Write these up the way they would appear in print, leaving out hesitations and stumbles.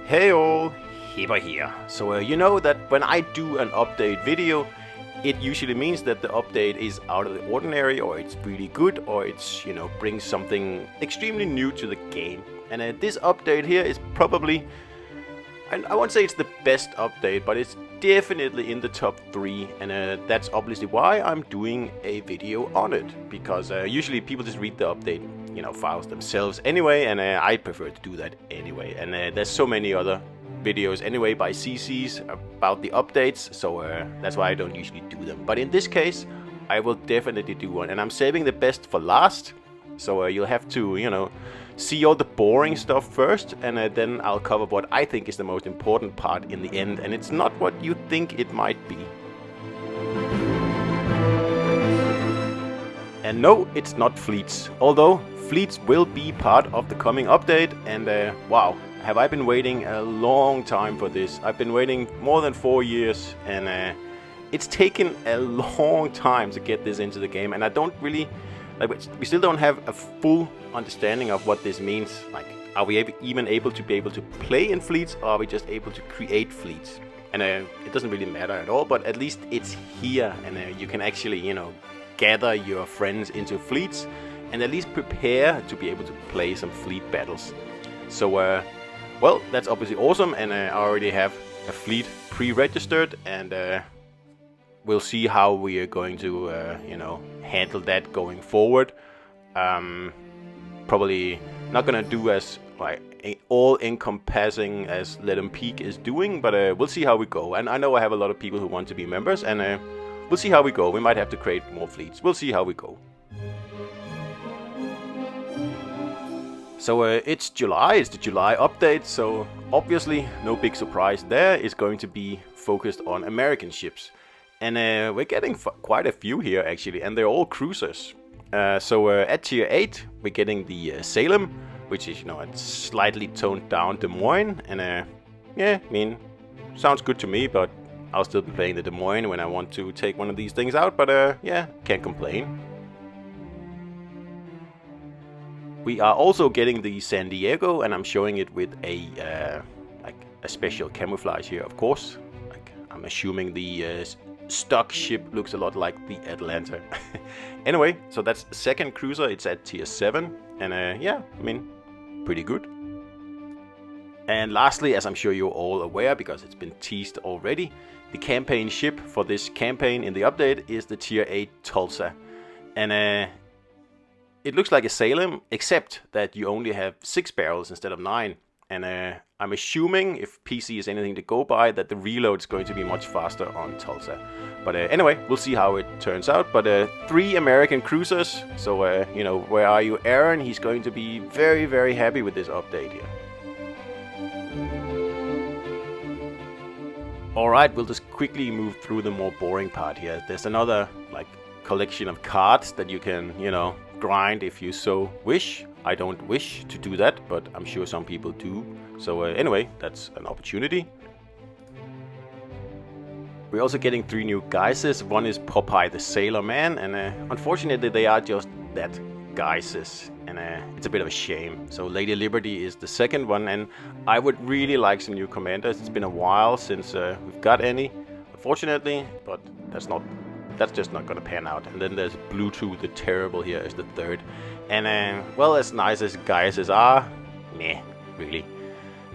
Hey all, Hipper here. So you know that when I do an update video, it usually means that the update is out of the ordinary, or it's really good, or it's, brings something extremely new to the game. And this update here is probably, and I won't say it's the best update, but it's definitely in the top 3, and that's obviously why I'm doing a video on it, because usually people just read the update files themselves anyway, and I prefer to do that anyway. And there's so many other videos anyway by CCs about the updates, so that's why I don't usually do them. But in this case, I will definitely do one, and I'm saving the best for last. So you'll have to, see all the boring stuff first, and then I'll cover what I think is the most important part in the end, and it's not what you think it might be. And no, it's not fleets, although fleets will be part of the coming update, and wow, have I been waiting a long time for this. I've been waiting more than 4 years, and it's taken a long time to get this into the game, and I don't really, we still don't have a full understanding of what this means. Are we even able to play in fleets, or are we just able to create fleets? And it doesn't really matter at all, but at least it's here, and you can actually, gather your friends into fleets, and at least prepare to be able to play some fleet battles. So, well, that's obviously awesome, and I already have a fleet pre-registered, and we'll see how we are going to, handle that going forward. Probably not gonna do as all-encompassing as Let 'em Peak is doing, but we'll see how we go. And I know I have a lot of people who want to be members, and we'll see how we go. We might have to create more fleets. We'll see how we go. So it's July, it's the July update, so obviously no big surprise there. It's going to be focused on American ships. And we're getting quite a few here actually, and they're all cruisers. So at tier 8, we're getting the Salem, which is, a slightly toned down Des Moines. And yeah, sounds good to me, but I'll still be playing the Des Moines when I want to take one of these things out. But yeah, can't complain. We are also getting the San Diego, and I'm showing it with a special camouflage here, of course. I'm assuming the stock ship looks a lot like the Atlanta. Anyway, so that's the second cruiser. It's at tier 7, and yeah, pretty good. And lastly, as I'm sure you're all aware because it's been teased already, the campaign ship for this campaign in the update is the tier 8 Tulsa. And it looks like a Salem, except that you only have 6 barrels instead of 9. And I'm assuming, if PC is anything to go by, that the reload is going to be much faster on Tulsa. But anyway, we'll see how it turns out. But 3 American cruisers, so where are you, Aaron? He's going to be very, very happy with this update here. Alright, we'll just quickly move through the more boring part here. There's another collection of cards that you can, grind if you so wish. I don't wish to do that, but I'm sure some people do. So anyway, that's an opportunity. We're also getting 3 new guises. One is Popeye the Sailor Man, and unfortunately they are just that, guises, and it's a bit of a shame. So Lady Liberty is the second one, and I would really like some new commanders. It's been a while since we've got any, unfortunately, but that's just not gonna pan out. And then there's Bluetooth the Terrible here is the third. And well, as nice as guises are, meh, really.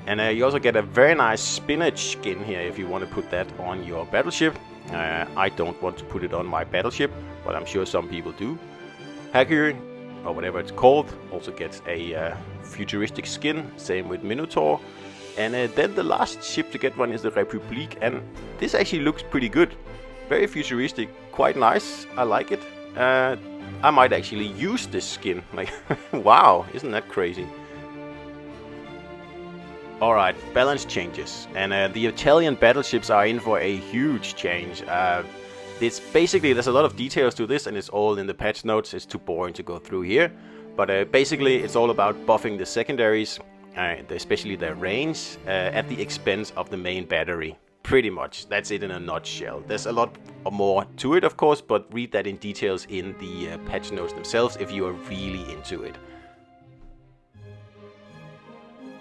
And you also get a very nice spinach skin here if you want to put that on your battleship. I don't want to put it on my battleship, but I'm sure some people do. Hacker, or whatever it's called, also gets a futuristic skin, same with Minotaur. And then the last ship to get one is the Republique, and this actually looks pretty good. Very futuristic, quite nice, I like it. I might actually use this skin, wow, isn't that crazy? Alright, balance changes, and the Italian battleships are in for a huge change. There's a lot of details to this, and it's all in the patch notes. It's too boring to go through here, but basically it's all about buffing the secondaries, especially their range, at the expense of the main battery. Pretty much, that's it in a nutshell. There's a lot more to it, of course, but read that in details in the patch notes themselves if you are really into it.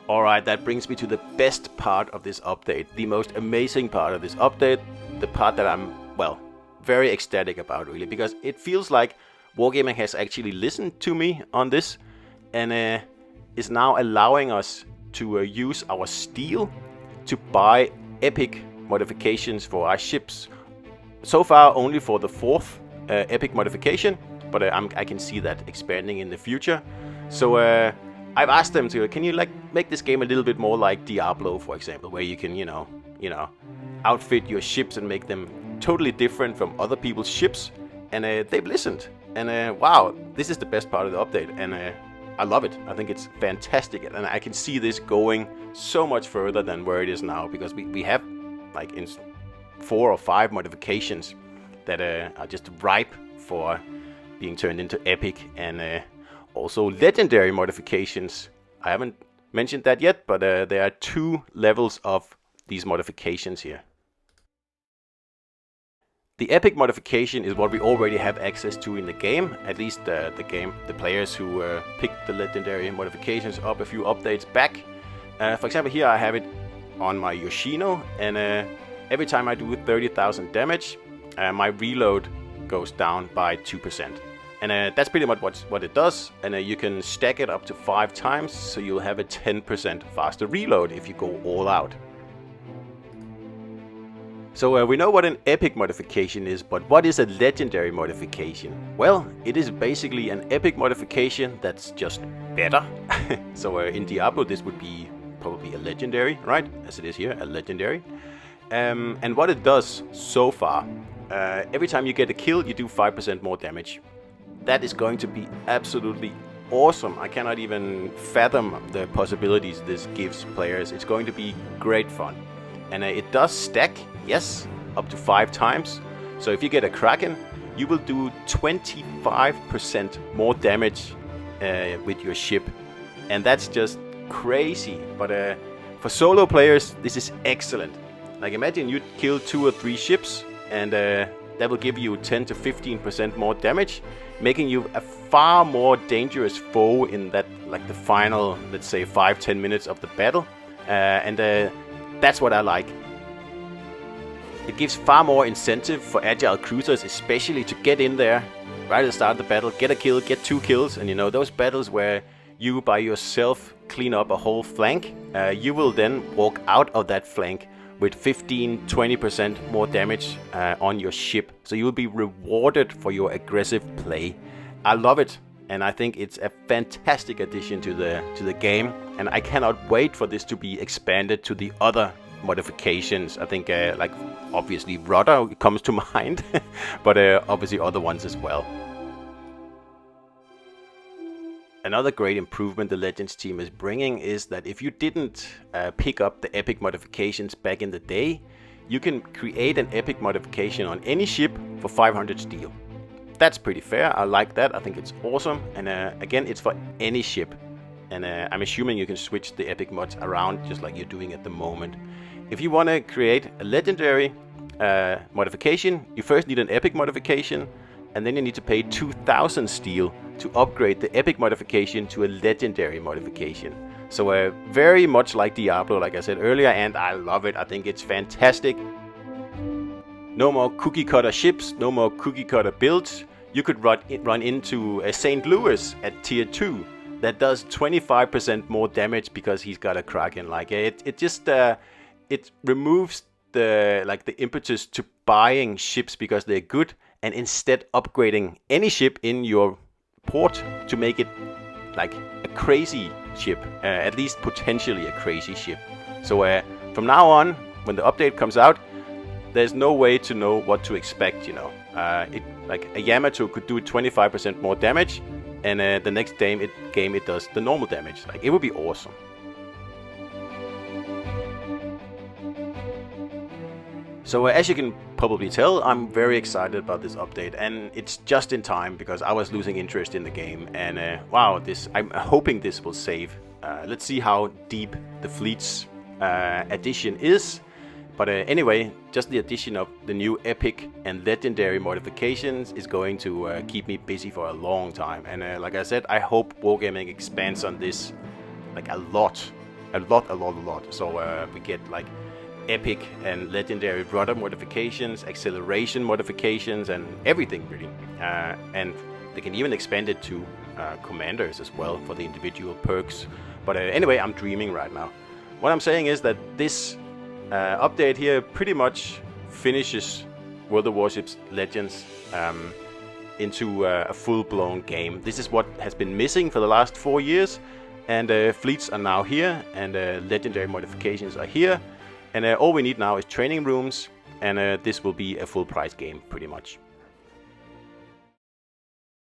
Alright, that brings me to the best part of this update, the most amazing part of this update, the part that I'm, well, very ecstatic about really, because it feels like Wargaming has actually listened to me on this and is now allowing us to use our steel to buy epic modifications for our ships. So far only for the 4th epic modification, but I can see that expanding in the future. So I've asked them to, can you like make this game a little bit more like Diablo, for example, where you can, you know, outfit your ships and make them totally different from other people's ships, and they've listened. And wow, this is the best part of the update, and I love it. I think it's fantastic, and I can see this going so much further than where it is now, because we have like in 4 or 5 modifications that are just ripe for being turned into epic, and also legendary modifications. I haven't mentioned that yet, but there are 2 levels of these modifications here. The epic modification is what we already have access to in the game, at least the players who picked the legendary modifications up a few updates back. For example, here I have it on my Yoshino, and every time I do 30,000 damage, my reload goes down by 2%. And that's pretty much what it does, and you can stack it up to 5 times, so you'll have a 10% faster reload if you go all out. So we know what an epic modification is, but what is a legendary modification? Well, it is basically an epic modification that's just better. So in Diablo this would be probably a legendary, right? As it is here, a legendary. And what it does so far, every time you get a kill you do 5% more damage. That is going to be absolutely awesome. I cannot even fathom the possibilities this gives players. It's going to be great fun. And it does stack, yes, up to 5 times. So if you get a Kraken, you will do 25% more damage with your ship. And that's just crazy. But for solo players, this is excellent. Like imagine you kill 2 or 3 ships, and that will give you 10 to 15% more damage, making you a far more dangerous foe in that, like the final, let's say 5-10 minutes of the battle. That's what I like. It gives far more incentive for agile cruisers, especially to get in there right at the start of the battle, get a kill, get 2 kills, and you know, those battles where you by yourself clean up a whole flank, you will then walk out of that flank with 15-20% more damage on your ship. So you will be rewarded for your aggressive play. I love it, and I think it's a fantastic addition to the game, and I cannot wait for this to be expanded to the other modifications. I think like obviously Rudder comes to mind, but obviously other ones as well. Another great improvement the Legends team is bringing is that if you didn't pick up the epic modifications back in the day, you can create an epic modification on any ship for 500 steel. That's pretty fair. I like that. I think it's awesome. And again, it's for any ship. And I'm assuming you can switch the epic mods around just like you're doing at the moment. If you want to create a legendary modification, you first need an epic modification, and then you need to pay 2,000 steel to upgrade the epic modification to a legendary modification. So very much like Diablo, like I said earlier, and I love it. I think it's fantastic. No more cookie cutter ships, no more cookie cutter builds. You could run into a St. Louis at tier 2 that does 25% more damage because he's got a Kraken. Like it just it removes the impetus to buying ships because they're good, and instead upgrading any ship in your port to make it like a crazy ship, at least potentially a crazy ship. So from now on, when the update comes out, there's no way to know what to expect, you know. Like a Yamato could do 25% more damage, and the next game it does the normal damage. Like, it would be awesome. So as you can probably tell, I'm very excited about this update, and it's just in time because I was losing interest in the game, and wow, I'm hoping this will save. Let's see how deep the fleet's addition is. But anyway, just the addition of the new epic and legendary modifications is going to keep me busy for a long time. And like I said, I hope Wargaming expands on this like a lot. a lot. So we get like epic and legendary rudder modifications, acceleration modifications, and everything really. And they can even expand it to commanders as well for the individual perks. But anyway, I'm dreaming right now. What I'm saying is that this update here pretty much finishes World of Warships Legends into a full-blown game. This is what has been missing for the last 4 years, and fleets are now here, and legendary modifications are here, and all we need now is training rooms, and this will be a full-price game pretty much.